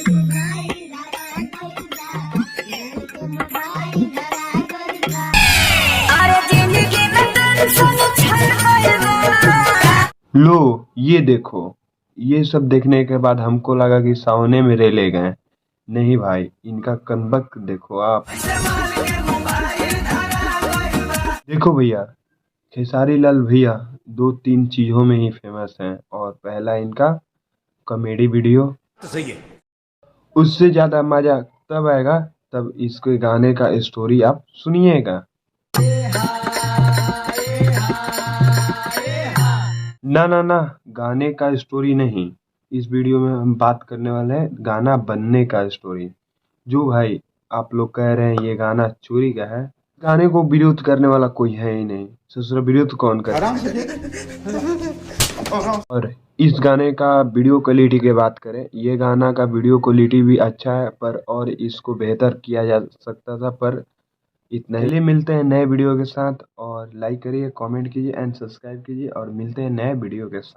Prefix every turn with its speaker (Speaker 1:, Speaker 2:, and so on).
Speaker 1: लो ये देखो, ये सब देखने के बाद हमको लगा कि सावने मेरे ले गए। नहीं भाई, इनका कमबख्त देखो आप। देखो भैया, खेसारी लाल भैया दो तीन चीजों में ही फेमस हैं, और पहला इनका कॉमेडी वीडियो तो सही है। उससे ज्यादा मजा तब आएगा तब इसके गाने का स्टोरी आप सुनिएगा। ना ना ना, गाने का स्टोरी नहीं, इस वीडियो में हम बात करने वाले हैं गाना बनने का स्टोरी। जो भाई आप लोग कह रहे हैं ये गाना चोरी का है, गाने को विरोध करने वाला कोई है ही नहीं। ससुर विरोध कौन करे। और इस गाने का वीडियो क्वालिटी की बात करें, ये गाना का वीडियो क्वालिटी भी अच्छा है, पर और इसको बेहतर किया जा सकता था, पर इतना ही। मिलते हैं नए वीडियो के साथ, और लाइक करिए, कमेंट कीजिए एंड सब्सक्राइब कीजिए, और मिलते हैं नए वीडियो के साथ।